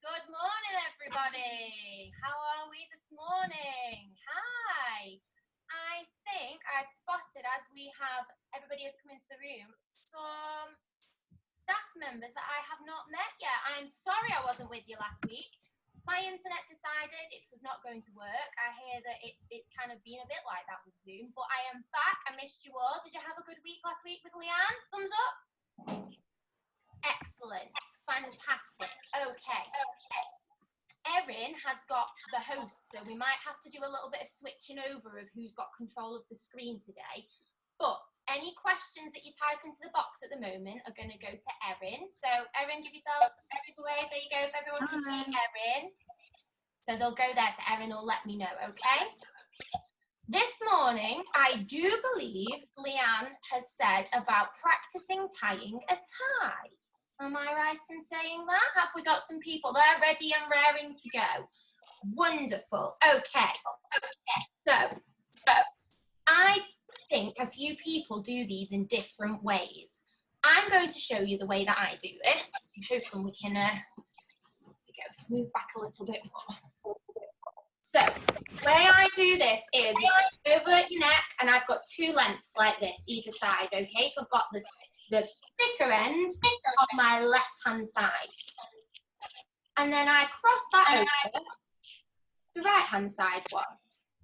Good morning, everybody. How are we this morning? Hi. I think I've spotted, as everybody has come into the room, some staff members that I have not met yet. I'm sorry I wasn't with you last week. My internet decided it was not going to work. I hear that it's kind of been a bit like that with Zoom, but I am back. I missed you all. Did you have a good week last week with Leanne? Thumbs up. Excellent. Fantastic. Okay. Erin has got the host, so we might have to do a little bit of switching over of who's got control of the screen today. But any questions that you type into the box at the moment are going to go to Erin. So Erin, give yourself a super wave. There you go. If everyone can see Erin. So they'll go there, so Erin will let me know, okay? This morning, I do believe Leanne has said about practicing tying a tie. Am I right in saying that? Have we got some people there ready and raring to go? Wonderful. Okay. So I think a few people do these in different ways. I'm going to show you the way that I do this. I'm hoping we can move back a little bit more. So the way I do this is over at your neck, and I've got two lengths like this either side, okay? So I've got the thicker end on my left-hand side. And then I cross that over the right-hand side one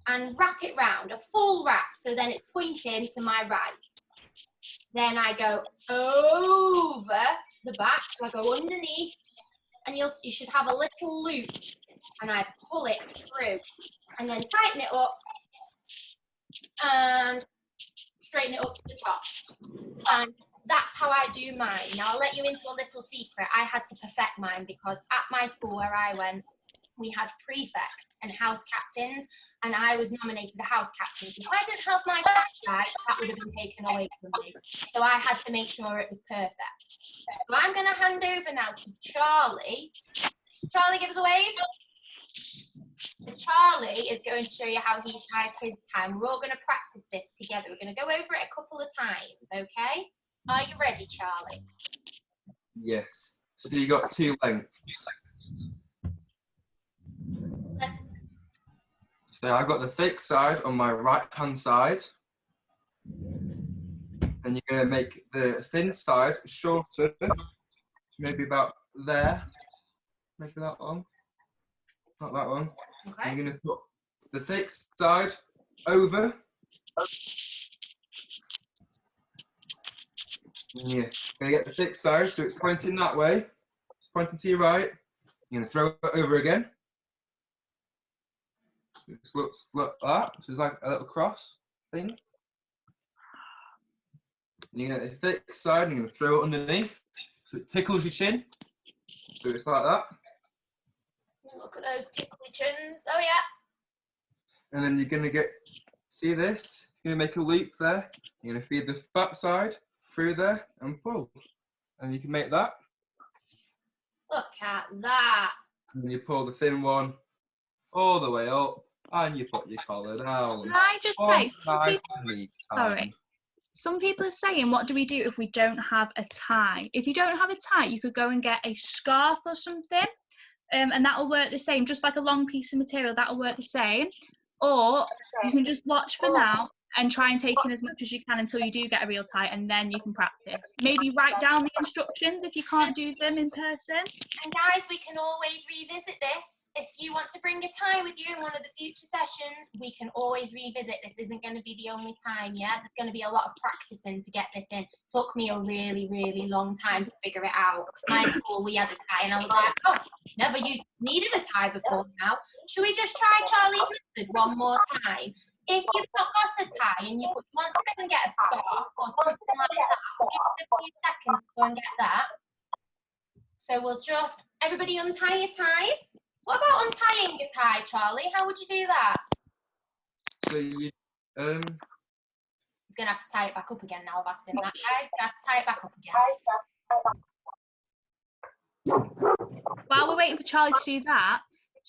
and wrap it round, a full wrap, so then it's pointing to my right. Then I go over the back, so I go underneath, and you should have a little loop, and I pull it through, and then tighten it up, and straighten it up to the top. And that's how I do mine. Now, I'll let you into a little secret. I had to perfect mine because at my school where I went, we had prefects and house captains, and I was nominated a house captain. So if I didn't have my tie right, that would have been taken away from me. So I had to make sure it was perfect. So I'm going to hand over now to Charlie. Charlie, give us a wave. Charlie is going to show you how he ties his tie. We're all going to practice this together. We're going to go over it a couple of times, okay? Are you ready, Charlie? Yes. So you got two lengths. So I've got the thick side on my right-hand side. And you're going to make the thin side shorter, maybe about there. Maybe that one. Not that one. Okay. And you're going to put the thick side over. Yeah, you're going to get the thick side, so it's pointing that way. It's pointing to your right. You're going to throw it over again. It looks like that. So it's like a little cross thing. And you're going to get the thick side, and you're going to throw it underneath, so it tickles your chin. So it's like that. Look at those tickly chins. Oh, yeah. And then you're going to get, see this? You're going to make a loop there. You're going to feed the fat side through there and pull. And you can make that. Look at that. And you pull the thin one all the way up and you put your collar down. Can I just say, sorry. Some people are saying, what do we do if we don't have a tie? If you don't have a tie, you could go and get a scarf or something. And that'll work the same, just like a long piece of material, that'll work the same. Or you can just watch for now and try and take in as much as you can until you do get a real tie, and then you can practice. Maybe write down the instructions if you can't do them in person. And guys, we can always revisit this. If you want to bring a tie with you in one of the future sessions, we can always revisit. This isn't going to be the only time, yeah? There's going to be a lot of practicing to get this in. It took me a really, really long time to figure it out. Because my school, we had a tie, and I was like, oh, never you needed a tie before now. Should we just try Charlie's method one more time? If you've not got a tie and you want to go and get a scarf or something like that, I'll give it a few seconds to go and get that. So we'll just, everybody untie your ties. What about untying your tie, Charlie? How would you do that? So you, He's going to have to tie it back up again now, I've asked him that, guys. He's going to have to tie it back up again. While we're waiting for Charlie to do that,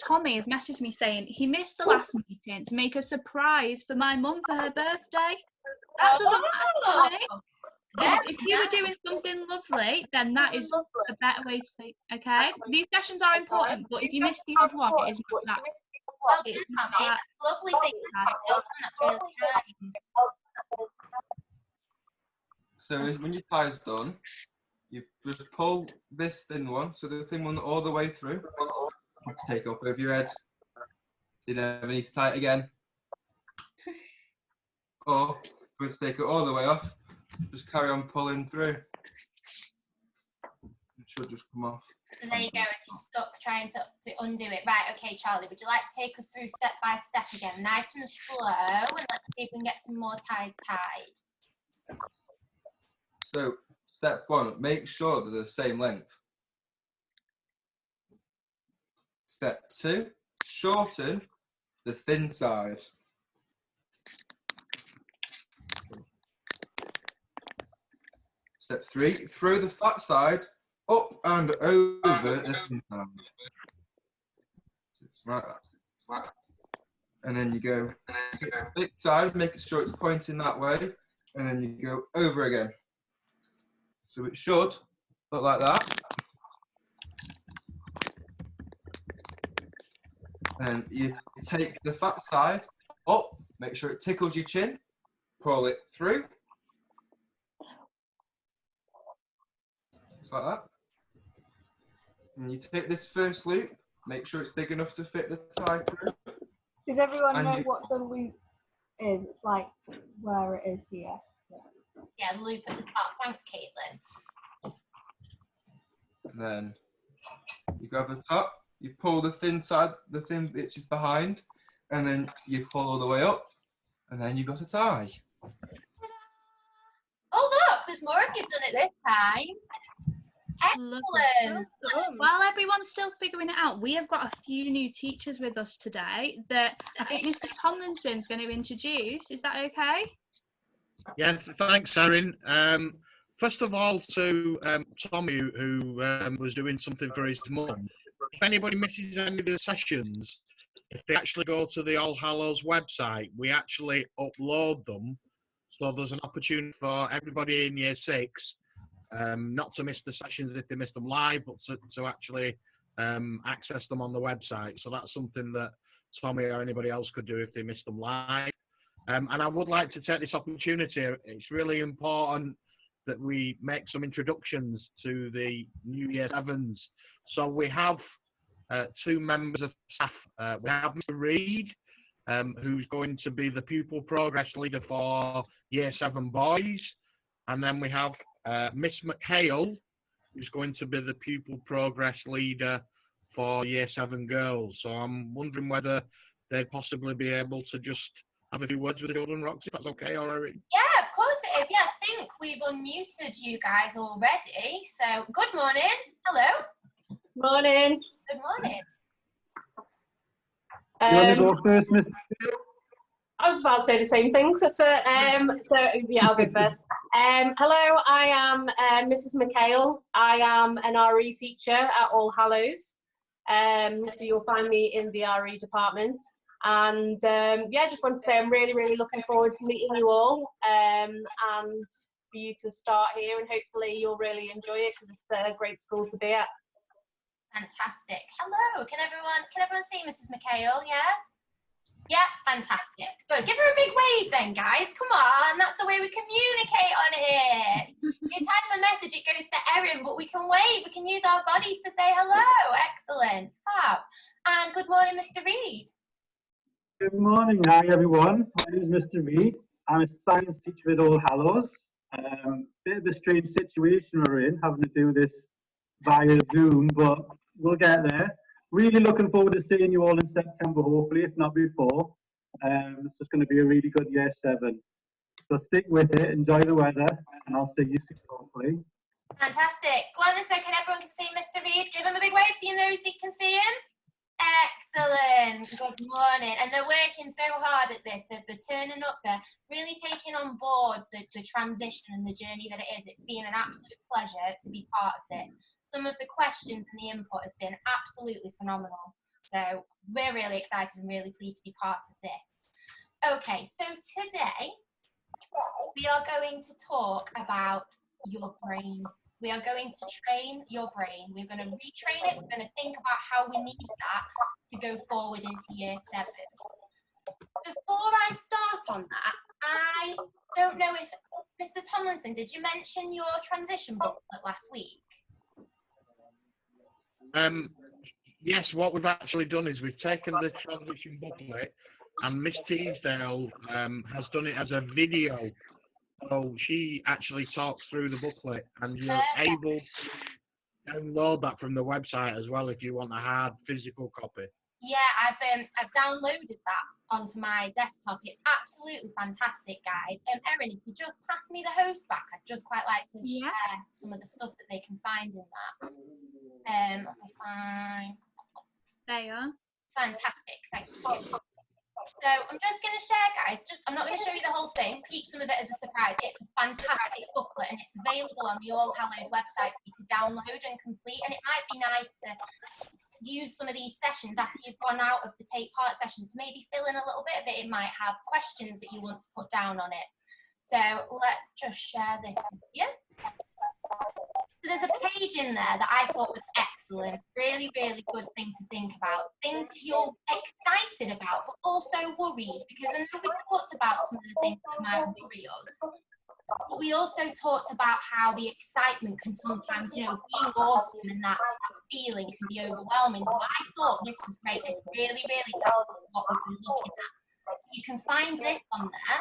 Tommy has messaged me saying he missed the last meeting to make a surprise for my mum for her birthday. That doesn't matter. Yeah, If you were doing something lovely, then that is a better way to say, okay? These sessions are important, but if you missed the odd one, it is not that. well done, Tommy. That's a lovely thing. Well done, that's really kind. So when your tie's done, you just pull this thin one, so the thin one all the way through. Take up over your head. You never need to tie it again. Or just take it all the way off. Just carry on pulling through. It should just come off. So there you go, if you're stuck trying to undo it. Right, okay, Charlie, would you like to take us through step by step again? Nice and slow, and let's see if we can get some more ties tied. So, step 1, make sure they're the same length. Step 2, shorten the thin side. Step 3, throw the fat side up and over the thin side. Just like that. And then you go take the thick side, make sure it's pointing that way, and then you go over again. So it should look like that. And you take the fat side up, make sure it tickles your chin, pull it through. Just like that. And you take this first loop, make sure it's big enough to fit the tie through. Does everyone And know you- what the loop is? It's like where it is here. Yeah, loop at the top. Thanks, Caitlin. And then you grab the top, you pull the thin side, the thin bit is behind, and then you pull all the way up, and then you got a tie. Oh, look, there's more of you done it this time. Excellent. While everyone's still figuring it out, we have got a few new teachers with us today that I think Mr. Tomlinson's going to introduce. Is that okay? Yes, thanks, Erin. First of all, to Tommy, who was doing something for his mum. If anybody misses any of the sessions, if they actually go to the All Hallows website, we actually upload them. So there's an opportunity for everybody in Year 6 not to miss the sessions if they miss them live, but to actually access them on the website. So that's something that Tommy or anybody else could do if they miss them live. And I would like to take this opportunity. It's really important that we make some introductions to the new Year 7s. So we have 2 members of staff. We have Mr. Reid, who's going to be the pupil progress leader for Year 7 boys. And then we have Miss McHale, who's going to be the pupil progress leader for Year 7 girls. So I'm wondering whether they'd possibly be able to just have a few words with the children, Roxy, if that's okay, or Erin? Yeah, of course it is. Yeah, I think we've unmuted you guys already. So, good morning. Hello. Morning. Good morning. You want to go first, Mr. I was about to say the same thing. So yeah, I'll go first. Hello, I am Mrs. McHale. I am an RE teacher at All Hallows. So you'll find me in the RE department. And yeah, just want to say I'm really, really looking forward to meeting you all and for you to start here, and hopefully you'll really enjoy it because it's a great school to be at. Fantastic. Hello. Can everyone see Mrs. McHale? Yeah? Yeah, fantastic. Good. Give her a big wave then, guys. Come on. That's the way we communicate on here. You type a message, it goes to Erin, but we can wave. We can use our bodies to say hello. Excellent. Fab. And good morning, Mr. Reid. Good morning. Hi, everyone. My name is Mr. Reid. I'm a science teacher at All Hallows. Bit of a strange situation we're in, having to do this via Zoom, but we'll get there. Really looking forward to seeing you all in September, hopefully, if not before. It's just going to be a really good Year 7. So stick with it, enjoy the weather, and I'll see you soon, hopefully. Fantastic. Go on, so can everyone see Mr. Reid? Give him a big wave so you know so you can see him. Excellent. Good morning. And they're working so hard at this. They're turning up. They're really taking on board the transition and the journey that it is. It's been an absolute pleasure to be part of this. Some of the questions and the input has been absolutely phenomenal. So we're really excited and really pleased to be part of this. Okay, so today we are going to talk about your brain. We are going to train your brain. We're going to retrain it. We're going to think about how we need that to go forward into year 7. Before I start on that, I don't know if, Mr. Tomlinson, did you mention your transition booklet last week? Yes, what we've actually done is we've taken the transition booklet and Miss Teasdale has done it as a video. So she actually talks through the booklet and you're able to download that from the website as well if you want a hard physical copy. Yeah, I've downloaded that onto my desktop. It's absolutely fantastic, guys. Erin, if you just pass me the host back, I'd just quite like to share some of the stuff that they can find in that. Let me find. There you are. Fantastic, thank you. So I'm just going to share, guys. I'm not going to show you the whole thing. Keep some of it as a surprise. It's a fantastic booklet, and it's available on the All Hallows website for you to download and complete. And it might be nice to use some of these sessions after you've gone out of the take part sessions to maybe fill in a little bit of it. It might have questions that you want to put down on it. So let's just share this with you. So there's a page in there that I thought was excellent, really, really good thing to think about. Things that you're excited about, but also worried, because I know we talked about some of the things that might worry us. But we also talked about how the excitement can sometimes, being awesome and that feeling can be overwhelming. So I thought this was great. This really, really tells us what we've been looking at. So you can find this on there.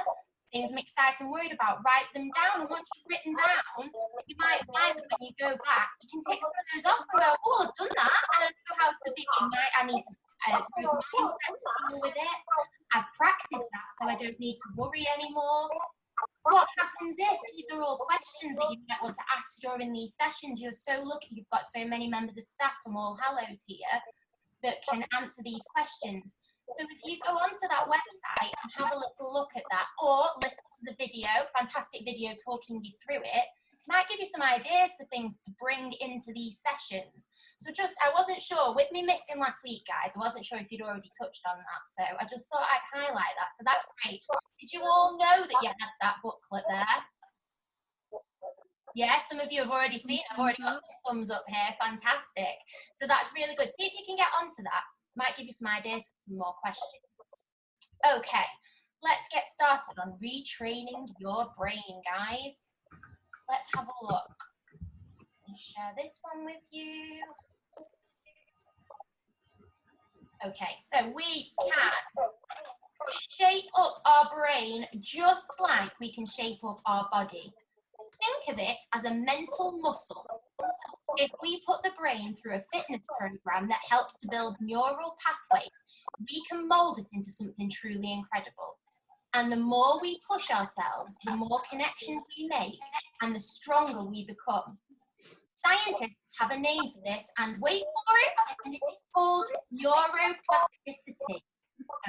Things I'm excited and worried about, write them down. And once you've written down, you might find that when you go back, you can take some of those off and go, oh, I've done that. And I know how to begin. I need to growth mindset to deal with it. I've practiced that, so I don't need to worry anymore. What happens if these are all questions that you might want to ask during these sessions? You're so lucky you've got so many members of staff from All Hallows here that can answer these questions. So if you go onto that website and have a little look at that, or listen to the video, fantastic video talking you through it, might give you some ideas for things to bring into these sessions. So I wasn't sure, with me missing last week, guys, I wasn't sure if you'd already touched on that. So I just thought I'd highlight that. So that's great. Did you all know that you had that booklet there? Yeah, some of you have already seen it. I've already got some thumbs up here. Fantastic. So that's really good. See if you can get onto that. Might give you some ideas for some more questions. Okay, let's get started on retraining your brain, guys. Let's have a look. I'll share this one with you. Okay, so we can shape up our brain just like we can shape up our body. Think of it as a mental muscle. If we put the brain through a fitness program that helps to build neural pathways, we can mold it into something truly incredible. And the more we push ourselves, the more connections we make and the stronger we become. Scientists have a name for this, and wait for it, and it's called neuroplasticity.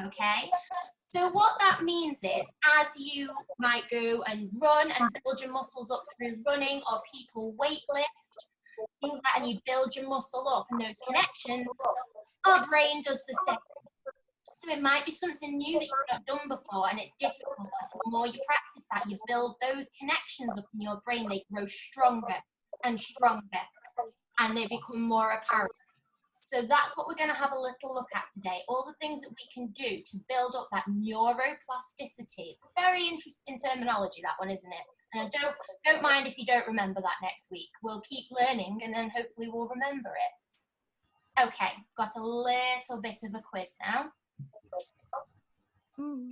Okay? So what that means is, as you might go and run and build your muscles up through running, or people weightlift, things like that, and you build your muscle up and those connections, our brain does the same. So it might be something new that you've not done before and it's difficult. The more you practice that, you build those connections up in your brain, they grow stronger and stronger and they become more apparent. So that's what we're going to have a little look at today. All the things that we can do to build up that neuroplasticity. It's a very interesting terminology, that one, isn't it? And don't mind if you don't remember that next week. We'll keep learning and then hopefully we'll remember it. Okay, got a little bit of a quiz now.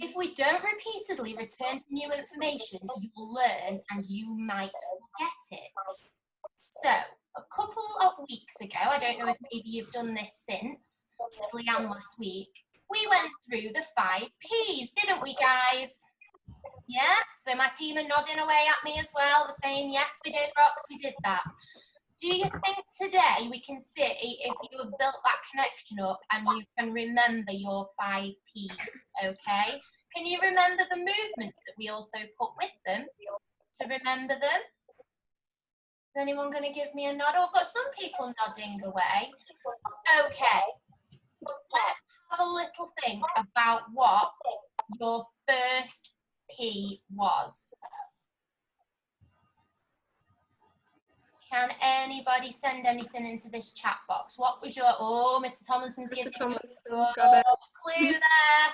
If we don't repeatedly return to new information, you will learn and you might forget it. So, a couple of weeks ago, I don't know if maybe you've done this since, Leanne last week, we went through the 5 Ps, didn't we, guys? Yeah? So my team are nodding away at me as well. They're saying, yes, we did, Rox, we did that. Do you think today we can see if you have built that connection up and you can remember your 5 Ps, okay? Can you remember the movements that we also put with them to remember them? Is anyone going to give me a nod? Oh, I've got some people nodding away. Okay, let's have a little think about what your first P was? Can anybody send anything into this chat box? What was your, oh, Mr. Tomlinson's giving you a good clue there.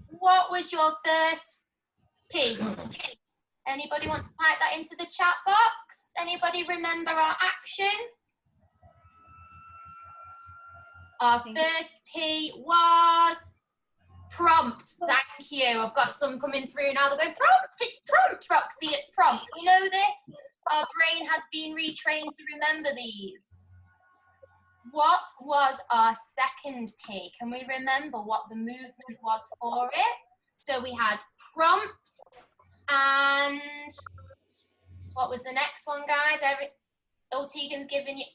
What was your first P? Anybody want to type that into the chat box? Anybody remember our action? Our first P was prompt. Thank you. I've got some coming through now. They're going, prompt, it's prompt, Roxy, it's prompt. We know this. Our brain has been retrained to remember these. What was our second P? Can we remember what the movement was for it? So we had prompt and what was the next one, guys? Tegan's giving you,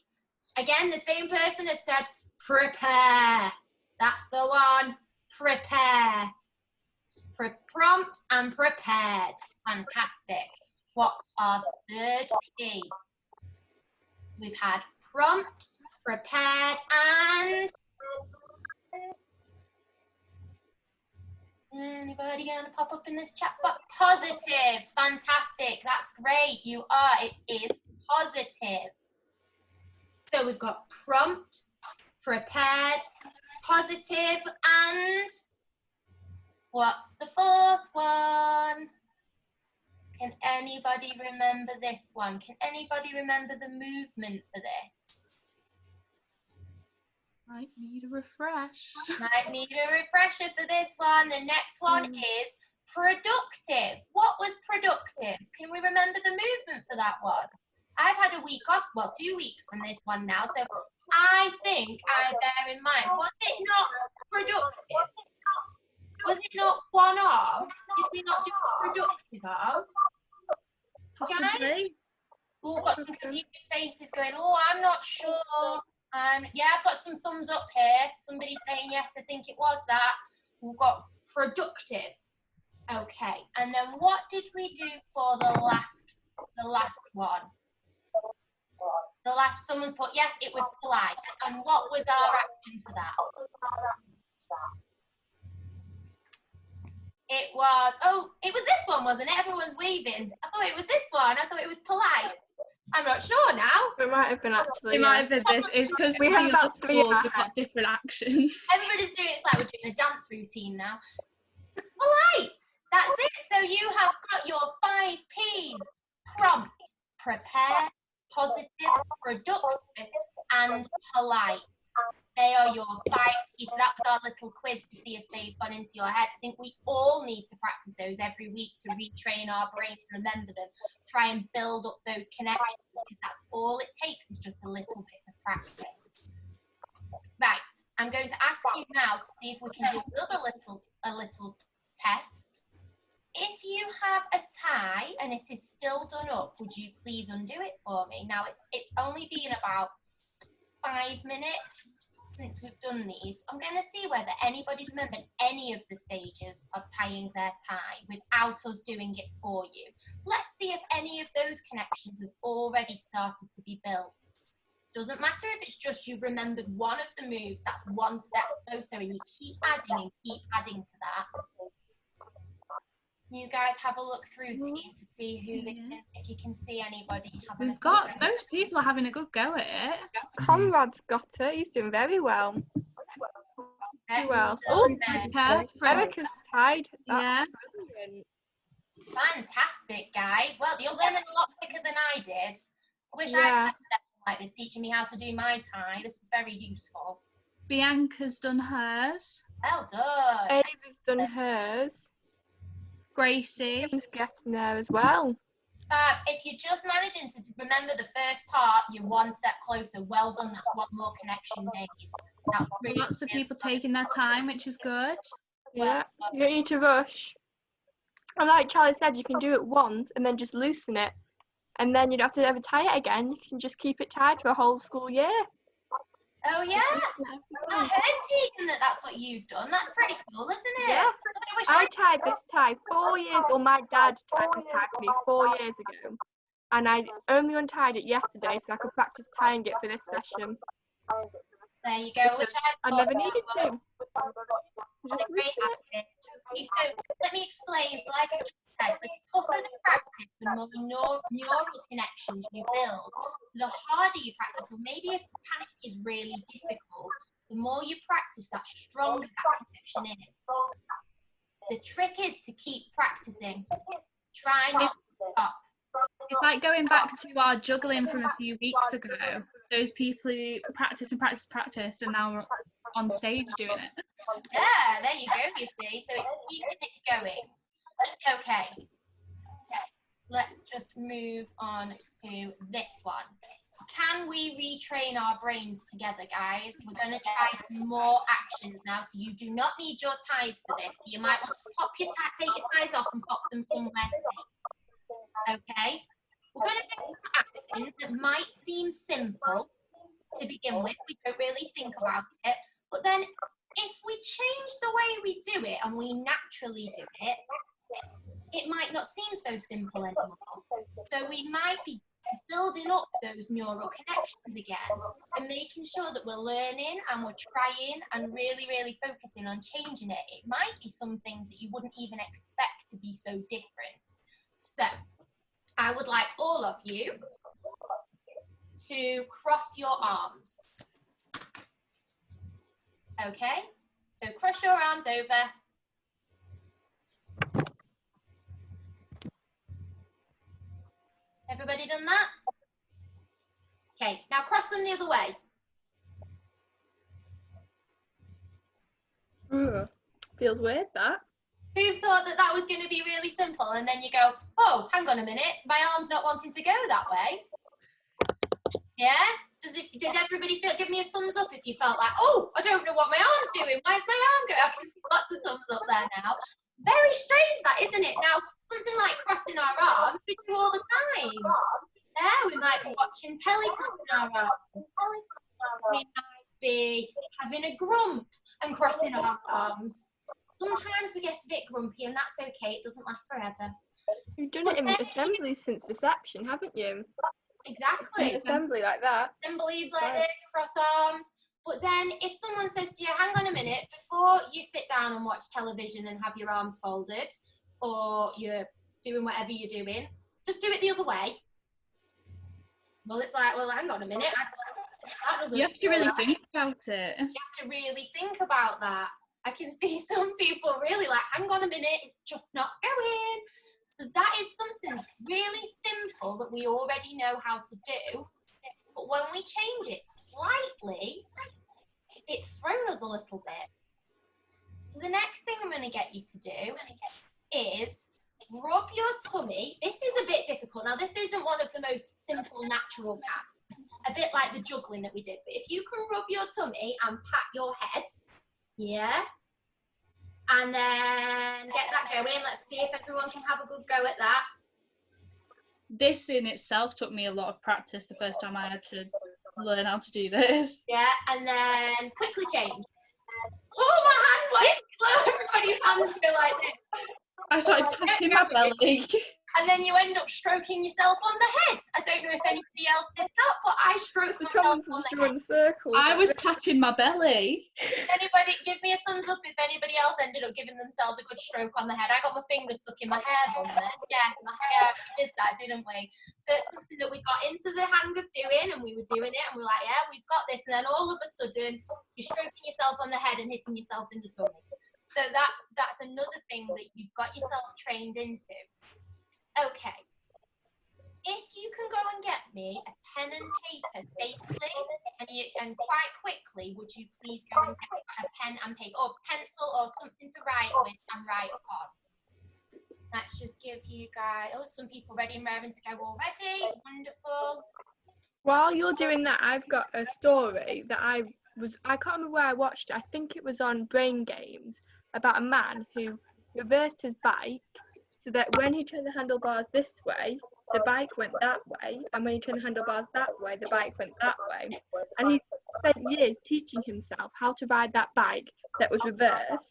again, the same person has said prepare. That's the one. Prepare. Prompt and prepared. Fantastic. What's our third P? We've had prompt, prepared, and anybody gonna pop up in this chat box? Positive. Fantastic. That's great. You are. It is positive. So we've got prompt, prepared, positive, and what's the fourth one? Can anybody remember this one? Can anybody remember the movement for this? Might need a refresh. Might need a refresher for this one. The next one is productive. What was productive? Can we remember the movement for that one? I've had a week off, well, 2 weeks from this one now, so I think I bear in mind. Was it not productive? Was it not one arm? Did we not do a productive arm? Possibly. Oh, got some confused faces going, oh, I'm not sure. Yeah, I've got some thumbs up here. Somebody saying, yes, I think it was that. We've got productive. Okay, and then what did we do for the last one? The last, someone's put, yes, it was polite. And what was our action for that? It was, oh, it was this one, wasn't it? Everyone's waving. I thought it was this one. I thought it was polite. I'm not sure now. It might have been actually. It might have been this. It's because we have about 3 schools have got different actions. Everybody's doing it. It's like we're doing a dance routine now. Polite. That's it. So you have got your 5 P's. Prompt, prepare, positive, productive, and polite. They are your 5 P's. So that was our little quiz to see if they've gone into your head. I think we all need to practice those every week to retrain our brain to remember them. Try and build up those connections, because that's all it takes is just a little bit of practice. Right, I'm going to ask you now to see if we can do a little test. If you have a tie and it is still done up, would you please undo it for me? Now it's only been about 5 minutes since we've done these. I'm going to see whether anybody's remembered any of the stages of tying their tie without us doing it for you. Let's see if any of those connections have already started to be built. Doesn't matter if it's just you've remembered one of the moves, that's one step closer, and you keep adding and keep adding to that. You guys have a look through team to see who they can, if you can see anybody. We've got, those people are having a good go at it. Conrad's got it. He's doing very well. Who else? Oh, Erica's tied. That's brilliant. Fantastic, guys. Well, you're learning a lot quicker than I did. I wish I had a session like this teaching me how to do my tie. This is very useful. Bianca's done hers. Well done. Ava's done hers. Gracie. She's getting there as well. If you're just managing to remember the first part, you're one step closer. Well done. That's one more connection made. That's really Lots of people taking their time, which is good. Yeah, you don't need to rush. And like Charlie said, you can do it once and then just loosen it. And then you don't have to ever tie it again. You can just keep it tied for a whole school year. Oh, yeah. I heard, Tegan, that's what you've done. That's pretty cool, isn't it? Yeah. I tied this tie 4 years, or my dad tied this tie for me 4 years ago. And I only untied it yesterday so I could practice tying it for this session. There you go. Which I never needed to. It's a great habit. Okay, so let me explain. So like I just said, the tougher the practice, the more neural connections you build, the harder you practice. So maybe if the task is really difficult, the more you practice, that stronger that connection is. The trick is to keep practicing. Try not to stop. It's like going back to our juggling from a few weeks ago. Those people who practice and practice and now are on stage doing it. Yeah, there you go, you see. So it's keeping it going. Okay. Let's just move on to this one. Can we retrain our brains together, guys? We're going to try some more actions now, so you do not need your ties for this. You might want to pop your take your ties off and pop them somewhere safe. Okay? We're going to do some actions that might seem simple to begin with. We don't really think about it. But then if we change the way we do it and we naturally do it, it might not seem so simple anymore. So we might be building up those neural connections again and making sure that we're learning and we're trying and really, really focusing on changing it. It might be some things that you wouldn't even expect to be so different. So I would like all of you to cross your arms. Okay, so cross your arms over. Everybody done that? Okay, now cross them the other way. Feels weird, that. Who thought that that was going to be really simple? And then you go, oh, hang on a minute, my arm's not wanting to go that way. Yeah? Does everybody give me a thumbs up if you felt like, oh, I don't know what my arm's doing. Why is my arm going? I can see lots of thumbs up there now. Very strange that, isn't it? Now, something like crossing our arms, we do all the time. Yeah, we might be watching telly crossing our arms. We might be having a grump and crossing our arms. Sometimes we get a bit grumpy and that's okay. It doesn't last forever. You've done it in assembly since reception, haven't you? Exactly. Assembly like that. Assemblies like this, cross arms. But then if someone says to you, hang on a minute, before you sit down and watch television and have your arms folded, or you're doing whatever you're doing, just do it the other way. Well, it's like, well, hang on a minute. That doesn't You have to really think about it. You have to really think about that. I can see some people really like, hang on a minute, it's just not going. So that is something really simple that we already know how to do. But when we change it slightly, it's thrown us a little bit. So the next thing I'm going to get you to do is rub your tummy. This is a bit difficult. Now, this isn't one of the most simple natural tasks, a bit like the juggling that we did. But if you can rub your tummy and pat your head, yeah, and then get that going. Let's see if everyone can have a good go at that. This in itself took me a lot of practice the first time I had to learn how to do this. Yeah, and then quickly change. Oh, my hand went, everybody's hands go like this. I started patting my belly. And then you end up stroking yourself on the head. I don't know if anybody else did that, but I stroked myself on the head. Circles. I was patting my belly. Anybody, give me a thumbs up if anybody else ended up giving themselves a good stroke on the head. I got my fingers stuck in my hair bun there. Yes, yeah, we did that, didn't we? So it's something that we got into the hang of doing, and we were doing it, and we were like, yeah, we've got this. And then all of a sudden, you're stroking yourself on the head and hitting yourself in the tummy. So that's another thing that you've got yourself trained into. Okay, if you can go and get me a pen and paper safely and quite quickly, would you please go and get a pen and paper or pencil or something to write with and write on? Let's just give you guys, oh, some people ready and raring to go already. Wonderful. While you're doing that, I've got a story that I can't remember where I watched it. I think it was on Brain Games, about a man who reversed his bike so that when he turned the handlebars this way, the bike went that way, and when he turned the handlebars that way, the bike went that way. And he spent years teaching himself how to ride that bike that was reversed.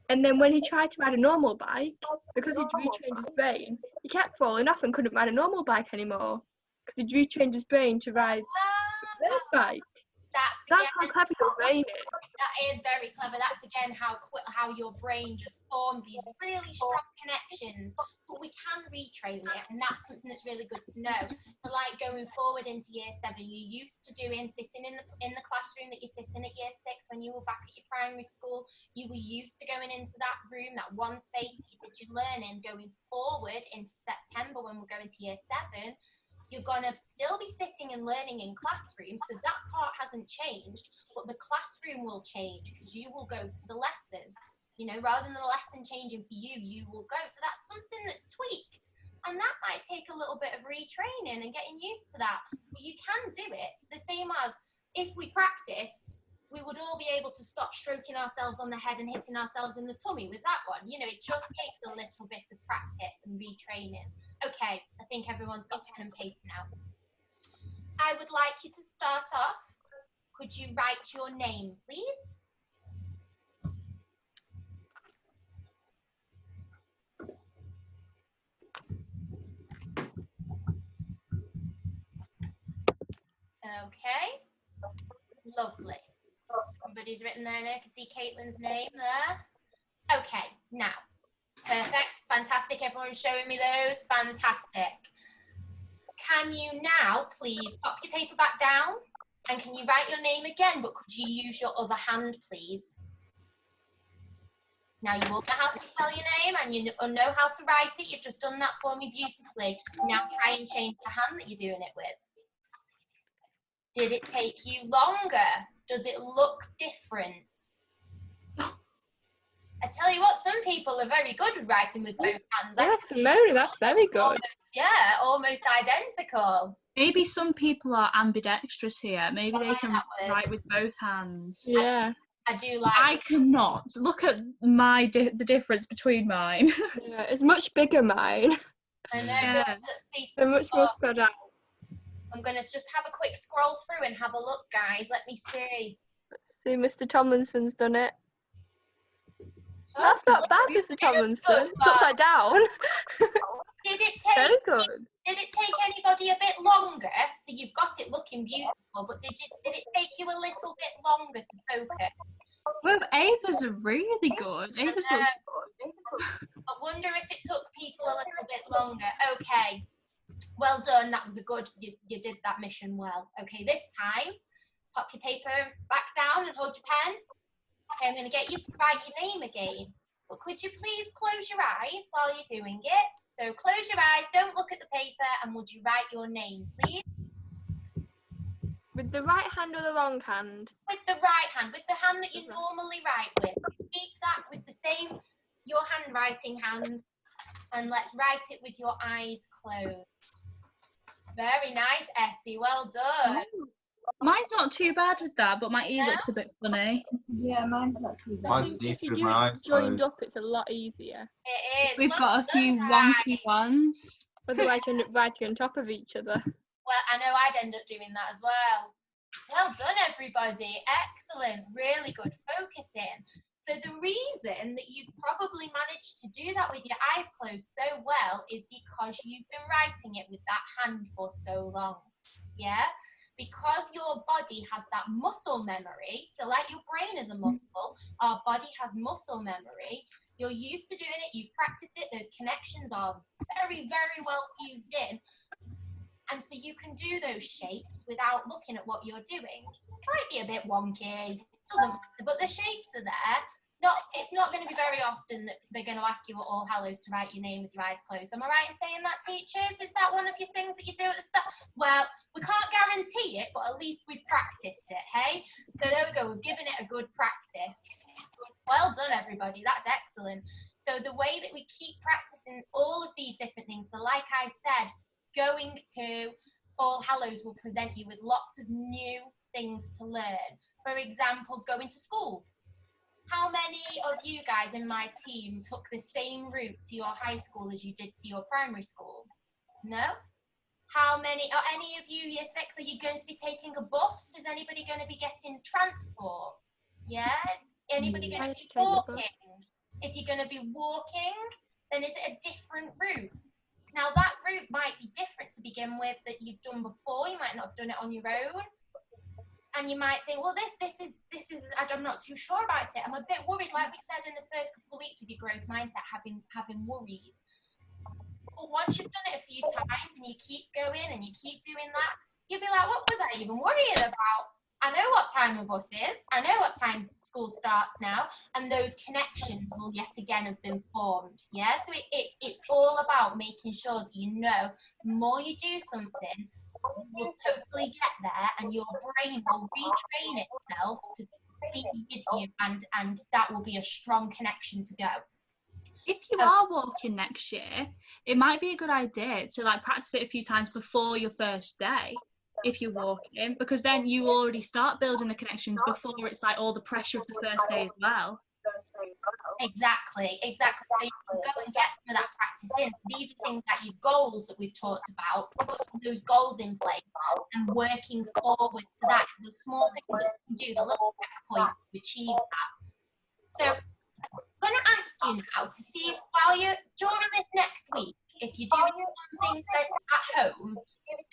And then when he tried to ride a normal bike, because he'd retrained his brain, he kept falling off and couldn't ride a normal bike anymore because he'd retrained his brain to ride a reverse bike. That's how clever your brain is. That is very clever. That's again how your brain just forms these really strong connections. But we can retrain it, and that's something that's really good to know. So, like going forward into year 7, you used to sitting in the classroom that you're sitting at year 6 when you were back at your primary school. You were used to going into that room, that one space that you did your learning. Going forward into September when we're going to year 7. You're going to still be sitting and learning in classrooms, so that part hasn't changed, but the classroom will change because you will go to the lesson. You know, rather than the lesson changing for you, you will go. So that's something that's tweaked, and that might take a little bit of retraining and getting used to that. But you can do it the same as if we practiced, we would all be able to stop stroking ourselves on the head and hitting ourselves in the tummy with that one. You know, it just takes a little bit of practice and retraining. Okay, I think everyone's got pen and paper now. I would like you to start off. Could you write your name, please? Okay, lovely. Everybody's written their name. I can see Caitlin's name there. Okay, now, perfect, fantastic. Everyone's showing me those. Fantastic. Can you now please pop your paper back down, and can you write your name again, but could you use your other hand, please? Now you will know how to spell your name and you know how to write it. You've just done that for me beautifully. Now try and change the hand that you're doing it with. Did it take you longer? Does it look different? I tell you what, some people are very good at writing with both hands. Yes, Mary, that's very good. Almost identical. Maybe some people are ambidextrous here. Maybe they can write with both hands. Yeah. I do like. I cannot. Look at the difference between mine. Yeah, it's much bigger, mine. I know. Yeah. Let's see. They're much more spread out. I'm going to just have a quick scroll through and have a look, guys. Let me see. See, Mr. Tomlinson's done it. That's not bad, Mr. Tomlinson. It's upside down. Did it Very good. Did it take anybody a bit longer? So you've got it looking beautiful, but did it take you a little bit longer to focus? Well, Ava's are really good. Ava's look good. I wonder if it took people a little bit longer. Okay, well done. That was a good. You did that mission well. Okay, this time, pop your paper back down and hold your pen. Okay, I'm going to get you to write your name again. But could you please close your eyes while you're doing it? So close your eyes, don't look at the paper, and would you write your name, please? With the right hand or the wrong hand? With the right hand, with the hand that you normally write with. Keep that with the same, your handwriting hand, and let's write it with your eyes closed. Very nice, Etty, well done. Oh. Mine's not too bad with that, but my E looks a bit funny. Yeah, mine's not too bad. Mine's If you with do my it eyes joined closed. up, it's a lot easier. It is. We've got a few wonky ones. Otherwise, you end up writing on top of each other. Well, I know I'd end up doing that as well. Well done, everybody. Excellent. Really good focusing. So the reason that you've probably managed to do that with your eyes closed so well is because you've been writing it with that hand for so long. Yeah? Because your body has that muscle memory, so like your brain is a muscle, our body has muscle memory. You're used to doing it, you've practiced it, those connections are very, very well fused in. And so you can do those shapes without looking at what you're doing. It might be a bit wonky, doesn't matter, but the shapes are there. It's not going to be very often that they're going to ask you at All Hallows to write your name with your eyes closed. Am I right in saying that, teachers? Is that one of your things that you do at the start? Well, we can't guarantee it, but at least we've practiced it, hey? So there we go. We've given it a good practice. Well done, everybody. That's excellent. So the way that we keep practicing all of these different things, so like I said, going to All Hallows will present you with lots of new things to learn. For example, going to school. How many of you guys in my team took the same route to your high school as you did to your primary school? No? How many, are any of you year 6, are you going to be taking a bus? Is anybody going to be getting transport? Yes? Anybody going to be walking? If you're going to be walking, then is it a different route? Now that route might be different to begin with that you've done before. You might not have done it on your own. And you might think, well, this is I'm not too sure about it. I'm a bit worried, like we said in the first couple of weeks with your growth mindset, having worries. But once you've done it a few times and you keep going and you keep doing that, you'll be like, what was I even worrying about? I know what time the bus is. I know what time school starts now, and those connections will yet again have been formed. Yeah, so it's all about making sure that you know the more you do something, you'll totally get there, and your brain will retrain itself to be with you, and that will be a strong connection to go. If you are walking next year, it might be a good idea to like practice it a few times before your first day. If you're walking, because then you already start building the connections before it's like all the pressure of the first day as well. Exactly. So you can go and get some of that practice in. These are things like your goals that we've talked about, putting those goals in place and working forward to that. The small things that we can do, the little checkpoints to achieve that. So I'm going to ask you now to see if while you're during this next week, if you're doing something at home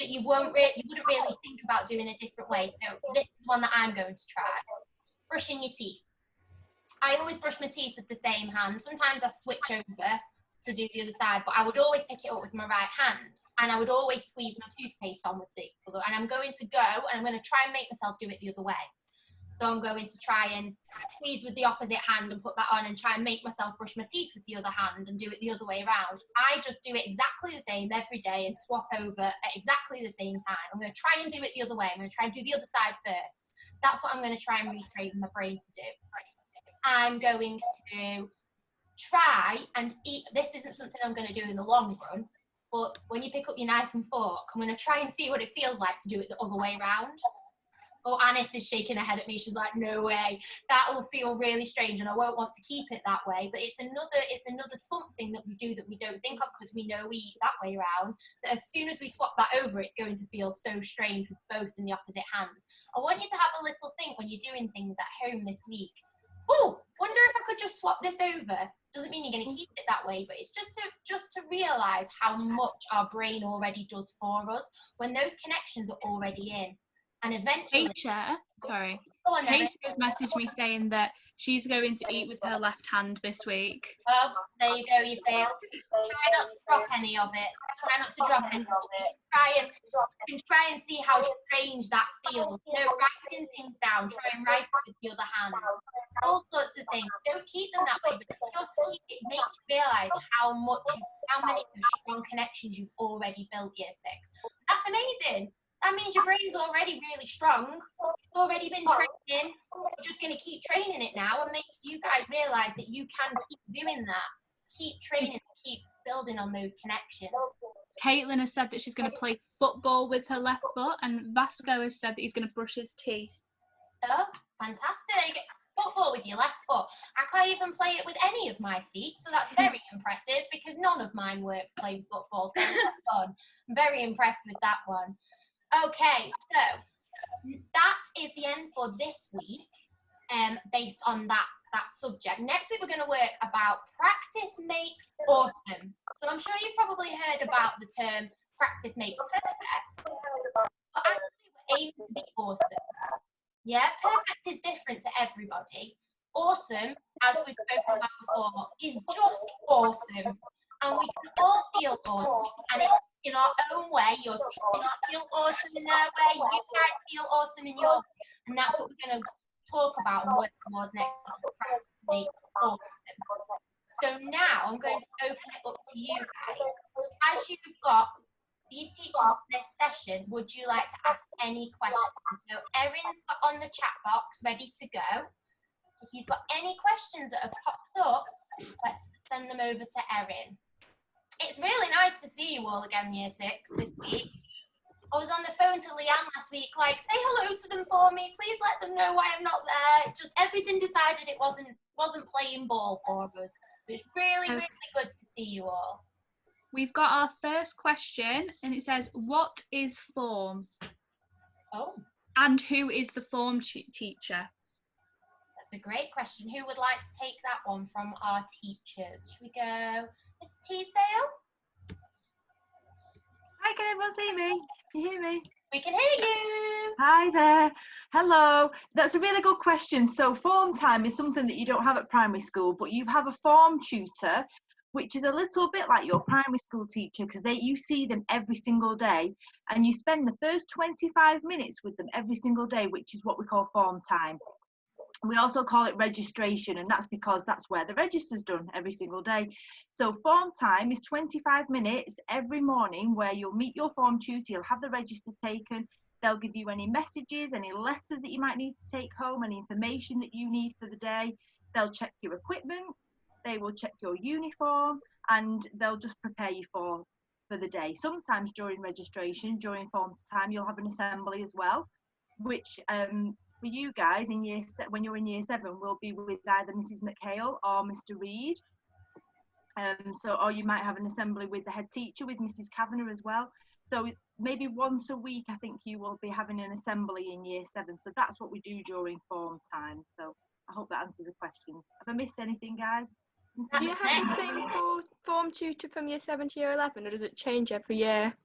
that you wouldn't really think about doing a different way. So this is one that I'm going to try. Brushing your teeth. I always brush my teeth with the same hand. Sometimes I switch over to do the other side, but I would always pick it up with my right hand, and I would always squeeze my toothpaste on with the other. And I'm going to go and I'm going to try and make myself do it the other way. So I'm going to try and squeeze with the opposite hand and put that on and try and make myself brush my teeth with the other hand and do it the other way around. I just do it exactly the same every day and swap over at exactly the same time. I'm going to try and do it the other way. I'm going to try and do the other side first. That's what I'm going to try and retrain my brain to do. I'm going to try and eat. This isn't something I'm going to do in the long run, but when you pick up your knife and fork, I'm going to try and see what it feels like to do it the other way around. Oh, Anis is shaking her head at me. She's like, no way. That will feel really strange and I won't want to keep it that way. But it's another something that we do that we don't think of because we know we eat that way around. That as soon as we swap that over, it's going to feel so strange with both in the opposite hands. I want you to have a little think when you're doing things at home this week. Oh, wonder if I could just swap this over. Doesn't mean you're going to keep it that way, but it's just to realise how much our brain already does for us when those connections are already in. And eventually... Keisha has messaged me saying that she's going to eat with her left hand this week. Well, there you go, you say. Try not to drop any of it. Try not to drop any of it. You can try and see how strange that feels. You know, writing things down. Try and write it with the other hand. All sorts of things. Don't keep them that way, but just keep it. Make you realise how many strong connections you've already built year 6. That's amazing. That means your brain's already really strong. It's already been training. You're just going to keep training it now and make you guys realise that you can keep doing that. Keep training, keep building on those connections. Caitlin has said that she's going to play football with her left foot, and Vasco has said that he's going to brush his teeth. Oh, fantastic. Football with your left foot. I can't even play it with any of my feet, so that's very impressive because none of mine work playing football, so I'm very impressed with that one. Okay, so that is the end for this week, based on that subject. Next week, we're going to work about practice makes awesome. So I'm sure you've probably heard about the term practice makes perfect, but actually we're aiming to be awesome. Yeah, perfect is different to everybody. Awesome, as we've spoken about before, is just awesome. And we can all feel awesome, and it's in our own way. Your team feel awesome in their way, you guys feel awesome in your way, and that's what we're going to talk about and work towards next month, to practice make awesome. So now I'm going to open it up to you guys. As you've got these teachers in this session, would you like to ask any questions? So Erin's got on the chat box ready to go. If you've got any questions that have popped up, let's send them over to Erin. It's really nice to see you all again, year 6, this week. I was on the phone to Leanne last week, like, say hello to them for me. Please let them know why I'm not there. Just everything decided it wasn't playing ball for us. So it's really, really good to see you all. We've got our first question, and it says, what is form? Oh. And who is the form teacher? That's a great question. Who would like to take that one from our teachers? Should we go Mr. Teasdale? Hi, can everyone see me? Can you hear me? We can hear you. Hi there. Hello. That's a really good question. So form time is something that you don't have at primary school, but you have a form tutor, which is a little bit like your primary school teacher, because you see them every single day and you spend the first 25 minutes with them every single day, which is what we call form time. We also call it registration, and that's because that's where the register's done every single day. So form time is 25 minutes every morning where you'll meet your form tutor, you'll have the register taken, they'll give you any messages, any letters that you might need to take home, any information that you need for the day. They'll check your equipment, they will check your uniform, and they'll just prepare you for the day. Sometimes during registration, during form time, you'll have an assembly as well, which for you guys when you're in year 7 will be with either Mrs. McHale or Mr. Reed. Or you might have an assembly with the head teacher, with Mrs. Kavanagh as well. So maybe once a week, I think you will be having an assembly in year 7. So that's what we do during form time. So I hope that answers the question. Have I missed anything, guys? Do you have the same form tutor from year 7 to year 11, or does it change every year?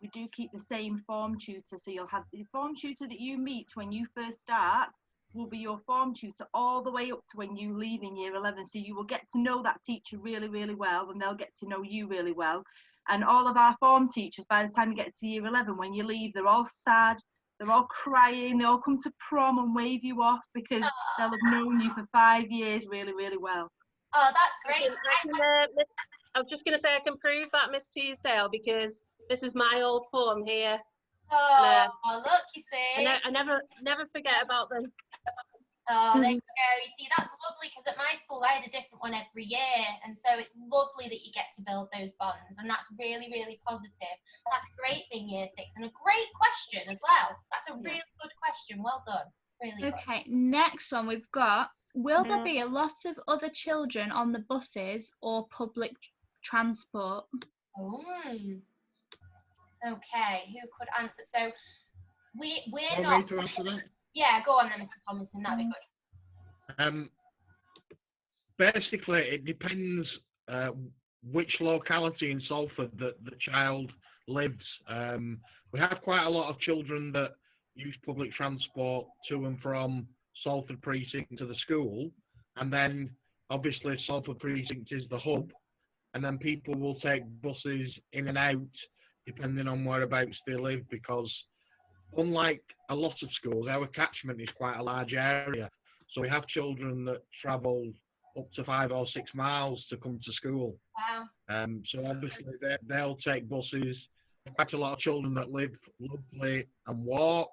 We do keep the same form tutor, so you'll have the form tutor that you meet when you first start will be your form tutor all the way up to when you leave in year 11. So you will get to know that teacher really, really well, and they'll get to know you really well. And all of our form teachers, by the time you get to year 11, when you leave, they're all sad, they're all crying, they all come to prom and wave you off because they'll have known you for 5 years really, really well. Oh, that's great. I was just going to say I can prove that, Miss Teasdale, because this is my old form here. Oh, look, you see. I never forget about them. Oh, there you go. You see, that's lovely, because at my school I had a different one every year, and so it's lovely that you get to build those bonds, and that's really, really positive. That's a great thing, year 6, and a great question as well. That's a really good question. Well done. Really good. Okay, next one we've got, will there be a lot of other children on the buses or public transport? Okay, who could answer? So we're Want not. me to answer that? Yeah, go on then, Mr. Thomason. That'd be good. Basically, it depends which locality in Salford that the child lives. We have quite a lot of children that use public transport to and from Salford Precinct to the school, and then obviously Salford Precinct is the hub, and then people will take buses in and out depending on whereabouts they live, because unlike a lot of schools, our catchment is quite a large area, so we have children that travel up to 5 or 6 miles to come to school. Wow. So obviously they'll take buses. Quite a lot of children that live locally and walk.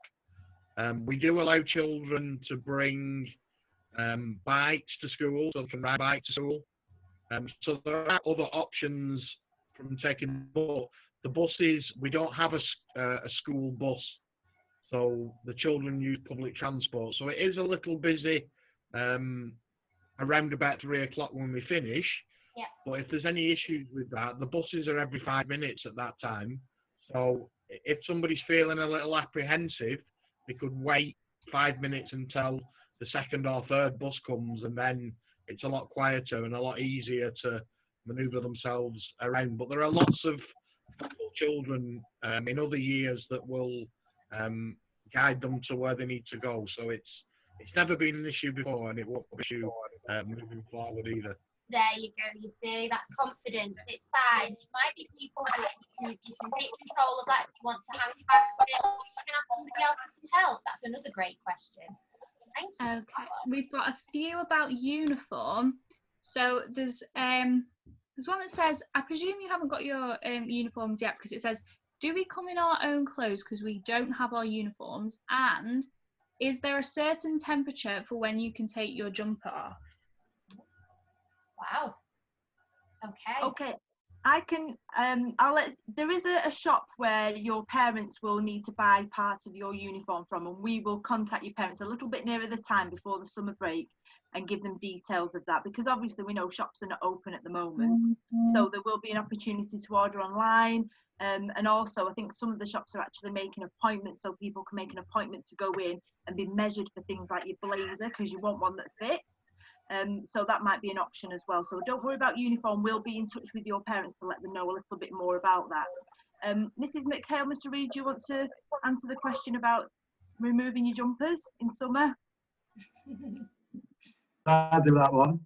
We do allow children to bring bikes to school, so they can ride bikes to school. So there are other options from taking, but the buses, we don't have a school bus, so the children use public transport. So it is a little busy around about 3 o'clock when we finish. Yeah. But if there's any issues with that, the buses are every 5 minutes at that time. So if somebody's feeling a little apprehensive, they could wait 5 minutes until the second or third bus comes, and then it's a lot quieter and a lot easier to manoeuvre themselves around. But there are lots of children in other years that will guide them to where they need to go. So it's never been an issue before, and it won't be an issue moving forward either. There you go, you see, that's confidence. It's fine. It might be people that you can take control of that if you want to hang back a bit, or you can ask somebody else for some help. That's another great question. Thank you. Okay, we've got a few about uniform. So there's one that says, I presume you haven't got your uniforms yet, because it says, do we come in our own clothes because we don't have our uniforms? And is there a certain temperature for when you can take your jumper off? Wow. Okay. I can there is a shop where your parents will need to buy parts of your uniform from, and we will contact your parents a little bit nearer the time before the summer break and give them details of that, because obviously we know shops are not open at the moment. So there will be an opportunity to order online, and also I think some of the shops are actually making appointments, so people can make an appointment to go in and be measured for things like your blazer, because you want one that fits. So that might be an option as well. So don't worry about uniform. We'll be in touch with your parents to let them know a little bit more about that. Mrs. McHale, Mr. Reid, do you want to answer the question about removing your jumpers in summer? I'll do that one.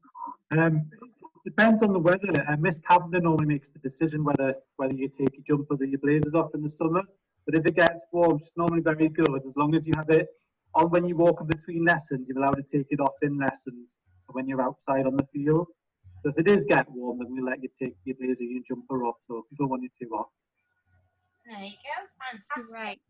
Depends on the weather. Miss Kavanagh normally makes the decision whether you take your jumpers or your blazers off in the summer. But if it gets warm, she's normally very good. As long as you have it on when you walk in between lessons, you're allowed to take it off in lessons when you're outside on the field. So if it does get warm, then we'll let you take your blazer or your jumper off. So if you don't want you too hot. There you go. Fantastic. Right.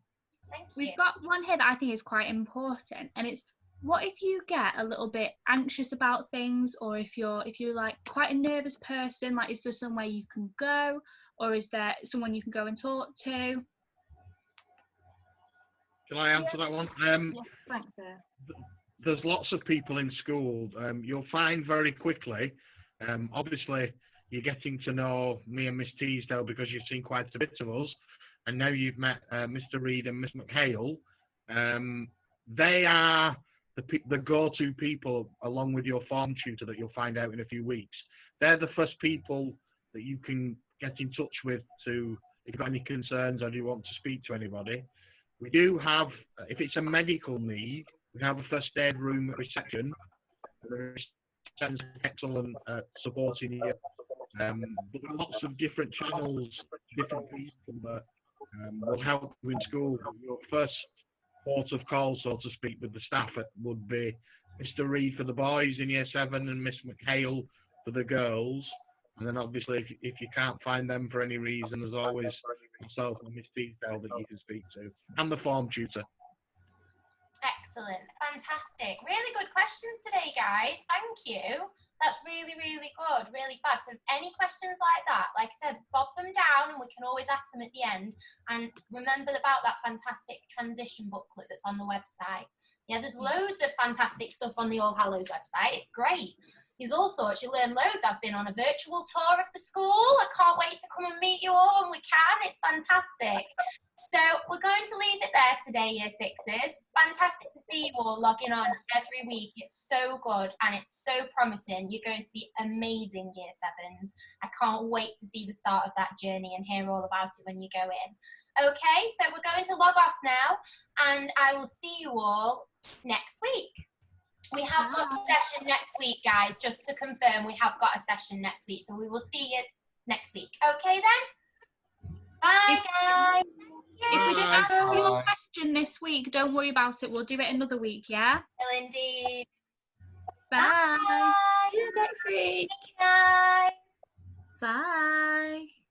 Thank you. We've got one here that I think is quite important, and it's what if you get a little bit anxious about things, or if you're like quite a nervous person, like is there somewhere you can go, or is there someone you can go and talk to? Can I answer that one? Yes, thanks, sir. There's lots of people in school. You'll find very quickly, obviously, you're getting to know me and Miss Teasdale because you've seen quite a bit of us, and now you've met Mr. Reid and Miss McHale. They are the go-to people, along with your form tutor that you'll find out in a few weeks. They're the first people that you can get in touch with if you've got any concerns or you want to speak to anybody. We do have, if it's a medical need, we have a first aid room at reception. There's excellent supporting you. But there are lots of different channels, different people that will help you in school. Your first port of call, so to speak, with the staff would be Mr. Reid for the boys in Year 7 and Miss McHale for the girls. And then obviously, if you can't find them for any reason, there's always myself and Miss Teasdale that you can speak to, and the form tutor. Excellent. Fantastic. Really good questions today, guys. Thank you. That's really, really good. Really fab. So any questions like that, like I said, bob them down and we can always ask them at the end. And remember about that fantastic transition booklet that's on the website. Yeah, there's loads of fantastic stuff on the All Hallows website. It's great. There's all sorts. You learn loads. I've been on a virtual tour of the school. I can't wait to come and meet you all when we can. It's fantastic. So we're going to leave it there today, Year 6s. Fantastic to see you all logging on every week. It's so good and it's so promising. You're going to be amazing, Year 7s. I can't wait to see the start of that journey and hear all about it when you go in. Okay, so we're going to log off now and I will see you all next week. We have got a session next week, guys, just to confirm we have got a session next week. So we will see you next week. Okay then? Bye, guys. If we didn't answer your question this week, don't worry about it. We'll do it another week, yeah? Well, indeed. Bye. Bye. See you next week. Bye. Bye.